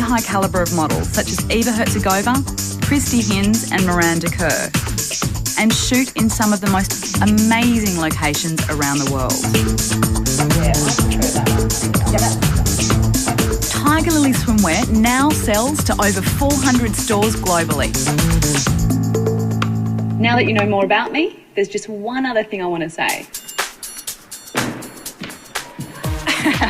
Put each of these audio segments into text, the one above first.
high calibre of models such as Eva Herzegovina, Christy Hins and Miranda Kerr, and shoot in some of the most amazing locations around the world. Tiger Lily Swimwear now sells to over 400 stores globally. Now that you know more about me, there's just one other thing I want to say. How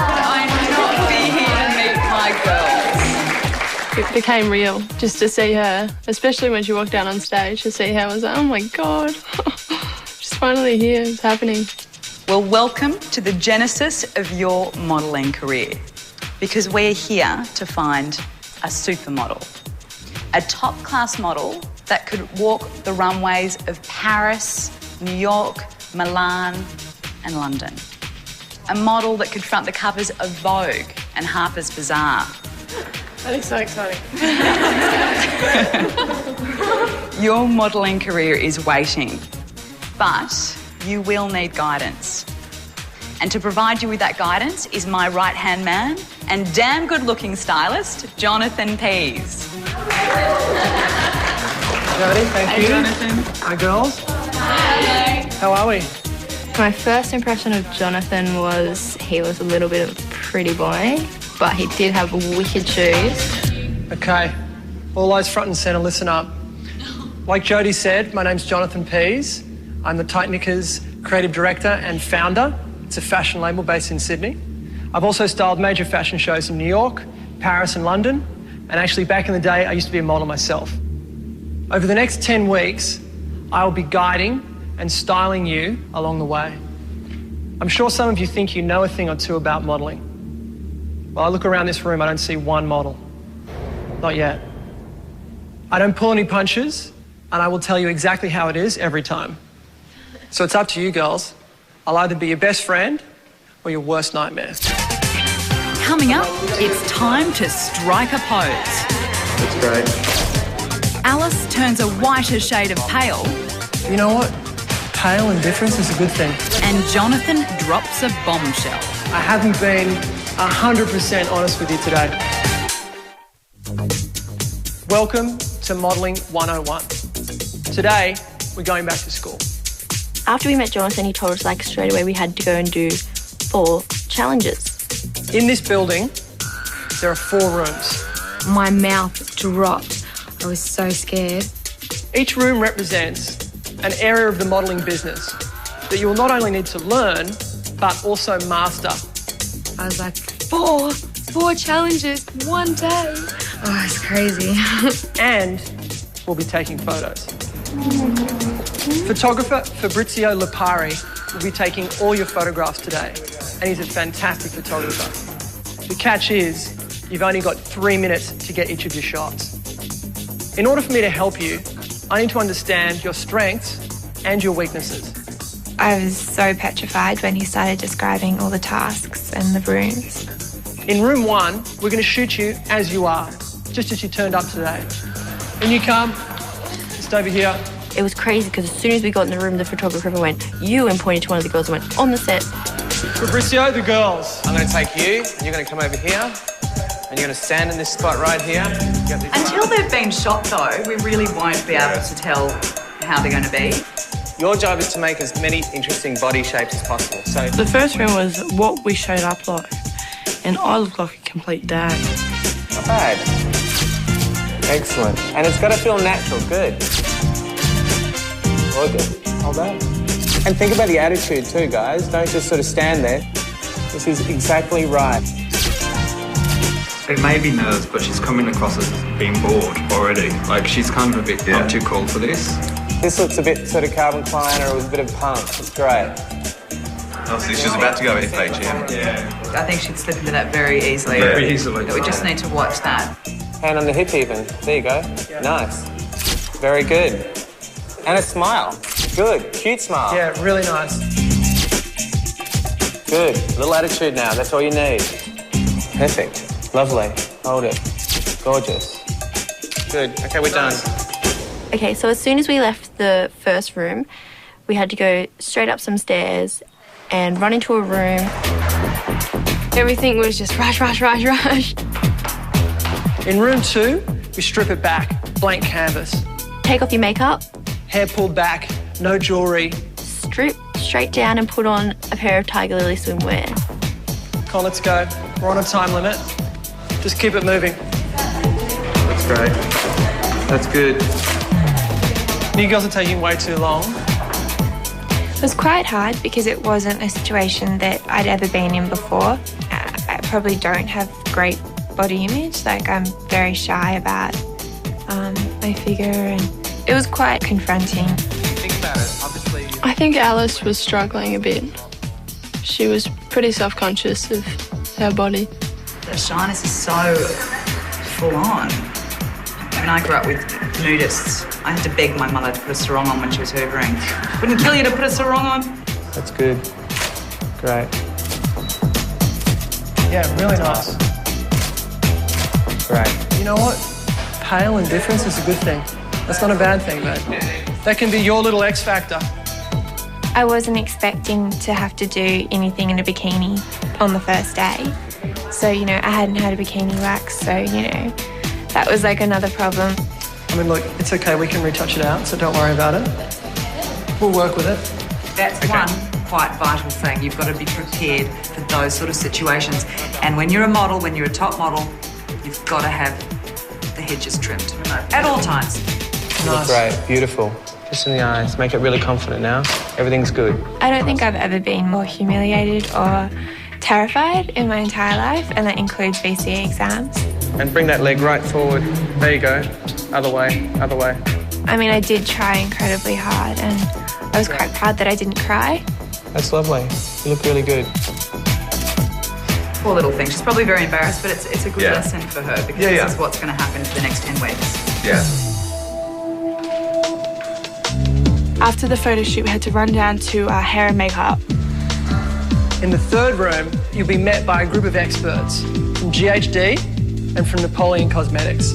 could I not be here to meet my girls? It became real just to see her, especially when she walked down on stage, to see her. I was like, oh my God, she's finally here, it's happening. Well, welcome to the genesis of your modelling career, because we're here to find a supermodel, a top-class model that could walk the runways of Paris, New York, Milan and London. A model that could front the covers of Vogue and Harper's Bazaar. That is so exciting. Your modelling career is waiting, but you will need guidance. And to provide you with that guidance is my right-hand man and damn good-looking stylist, Jonathan Pease. Jodie, thank you. Jonathan. Hi, girls. Hi. How are we? My first impression of Jonathan was he was a little bit of a pretty boy, but he did have wicked shoes. Okay, all those front and centre, listen up. Like Jodie said, my name's Jonathan Pease. I'm the Tight Knickers creative director and founder. It's a fashion label based in Sydney. I've also styled major fashion shows in New York, Paris and London, and actually back in the day I used to be a model myself. Over the next 10 weeks, I will be guiding and styling you along the way. I'm sure some of you think you know a thing or two about modelling. Well, I look around this room, I don't see one model. Not yet. I don't pull any punches, and I will tell you exactly how it is every time. So it's up to you, girls. I'll either be your best friend or your worst nightmare. Coming up, it's time to strike a pose. That's great. Alice turns a whiter shade of pale. You know what? Pale and difference is a good thing. And Jonathan drops a bombshell. I haven't been 100% honest with you today. Welcome to Modelling 101. Today, we're going back to school. After we met Jonathan, he told us like straight away we had to go and do 4 challenges. In this building, there are 4 rooms. My mouth dropped. I was so scared. Each room represents an area of the modelling business that you will not only need to learn, but also master. I was like, 4 challenges, one day. Oh, it's crazy. And we'll be taking photos. Photographer Fabrizio Lipari will be taking all your photographs today, and he's a fantastic photographer. The catch is, you've only got 3 minutes to get each of your shots. In order for me to help you, I need to understand your strengths and your weaknesses. I was so petrified when he started describing all the tasks and the rooms. In room 1, we're going to shoot you as you are, just as you turned up today. In you come, just over here. It was crazy because as soon as we got in the room, the photographer went, you, and pointed to one of the girls and went, on the set. Fabrizio, the girls. I'm going to take you, and you're going to come over here, and you're going to stand in this spot right here. Until they've been shot, though, we really won't be able to tell how they're going to be. Your job is to make as many interesting body shapes as possible. So the first room was what we showed up like, and I looked like a complete dad. not bad. Excellent. And it's got to feel natural. Good. All good. Hold that. And think about the attitude too, guys. Don't just sort of stand there. This is exactly right. It may be nerves, but she's coming across as being bored already. Like, she's kind of a bit not too cool for this. This looks a bit sort of Calvin Klein, or it was a bit of punk. It's great. Obviously, she's about to go FHM. Yeah. I think she'd slip into that very easily. Very easily. We just need to watch that. Hand on the hip even. There you go. Yeah. Nice. Very good. And a smile. Good. Cute smile. Yeah, really nice. Good. A little attitude now. That's all you need. Perfect. Lovely. Hold it. Gorgeous. Good. Okay, we're done. Okay, so as soon as we left the first room, we had to go straight up some stairs and run into a room Everything was just rush, rush, rush, rush. In room 2, we strip it back, blank canvas. Take off your makeup. Hair pulled back, no jewellery. Strip straight down and put on a pair of Tiger Lily swimwear. Come on, let's go. We're on a time limit. Just keep it moving. That's great. That's good. You girls are taking way too long. It was quite hard because it wasn't a situation that I'd ever been in before. I probably don't have great body image. Like, I'm very shy about my figure, and it was quite confronting. Think about it, obviously. I think Alice was struggling a bit. She was pretty self-conscious of her body. The shyness is so full on. When I grew up with nudists, I had to beg my mother to put a sarong on when she was hoovering. Wouldn't kill you to put a sarong on. That's good. Great. Yeah, really nice. Great. You know what? Pale and difference is a good thing. That's not a bad thing, mate. That can be your little X factor. I wasn't expecting to have to do anything in a bikini on the first day. So, you know, I hadn't had a bikini wax, so, you know, that was like another problem. I mean, look, it's okay, we can retouch it out, so don't worry about it. We'll work with it. That's one quite vital thing. You've got to be prepared for those sort of situations. And when you're a model, when you're a top model, you've got to have the hedges trimmed at all times. You look great, beautiful. Just in the eyes, make it really confident now. Everything's good. I don't think I've ever been more humiliated or terrified in my entire life, and that includes VCE exams. And bring that leg right forward. There you go. Other way, other way. I mean, I did try incredibly hard, and I was quite proud that I didn't cry. That's lovely. You look really good. Poor little thing. She's probably very embarrassed, but it's a good lesson for her because this is what's going to happen for the next 10 weeks. Yeah. After the photo shoot, we had to run down to hair and makeup. In the third room, you'll be met by a group of experts from GHD and from Napoleon Cosmetics.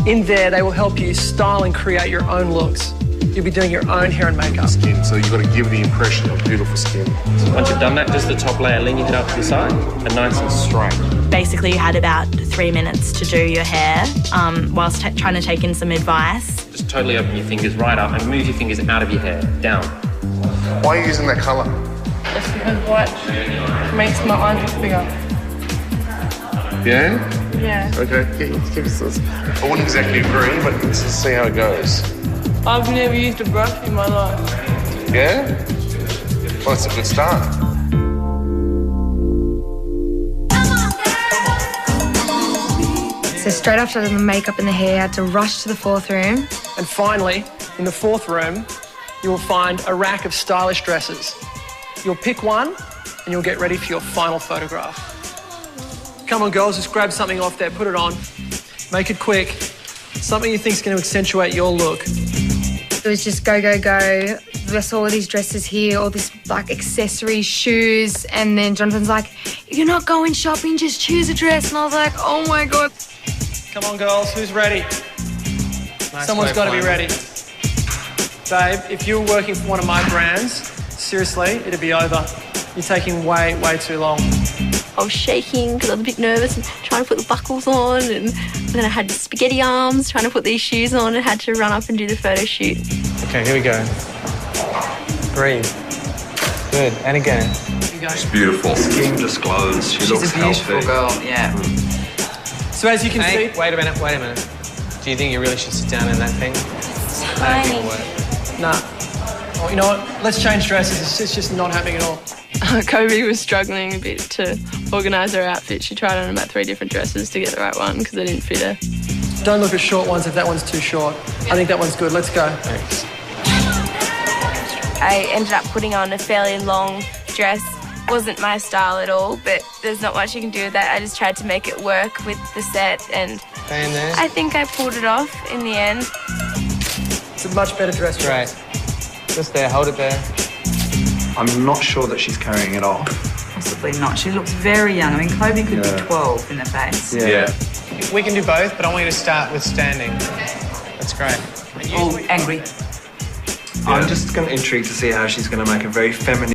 In there, they will help you style and create your own looks. You'll be doing your own hair and makeup. Skin, so you've got to give the impression of beautiful skin. Once you've done that, just the top layer, lean your head up to the side and nice and straight. Basically, you had about 3 minutes to do your hair whilst trying to take in some advice. Just totally open your fingers right up and move your fingers out of your hair, down. Why are you using that colour? Just because white makes my eyes look bigger. Yeah? Yeah. Okay, give us this. I wouldn't exactly agree, but let's just see how it goes. I've never used a brush in my life. Yeah? Well, it's a good start. So straight after the makeup and the hair, I had to rush to the fourth room. And finally, in the fourth room, you will find a rack of stylish dresses. You'll pick one and you'll get ready for your final photograph. Come on, girls, just grab something off there, put it on. Make it quick. Something you think is going to accentuate your look. It was just go, go, go. I saw all these dresses here, all this like accessories, shoes, and then Jonathan's like, if you're not going shopping, just choose a dress. And I was like, oh my God. Come on, girls, who's ready? Nice. Someone's got to be ready. Babe, if you were working for one of my brands, seriously, it'd be over. You're taking way, way too long. I was shaking because I was a bit nervous and trying to put the buckles on, and then I had spaghetti arms trying to put these shoes on and had to run up and do the photo shoot. Okay, here we go. Breathe. Good, and again. It's beautiful. Skin just glows. She looks She's a beautiful healthy. girl, yeah. So as you can see... Wait a minute. Do you think you really should sit down in that thing? Tiny. Nah. Oh, you know what? Let's change dresses. It's just not happening at all. Kobe was struggling a bit to organise her outfit. She tried on about 3 different dresses to get the right one because they didn't fit her. Don't look at short ones if that one's too short. I think that one's good. Let's go. Thanks. I ended up putting on a fairly long dress. Wasn't my style at all, but there's not much you can do with that. I just tried to make it work with the set, and Stay in there. I think I pulled it off in the end. It's a much better dress. Great. Just there, hold it there. I'm not sure that she's carrying it off. Possibly not. She looks very young. I mean, Kobe could be 12 in the face. Yeah. We can do both, but I want you to start with standing. That's great. Oh, angry. I'm just going to intrigued to see how she's going to make a very feminine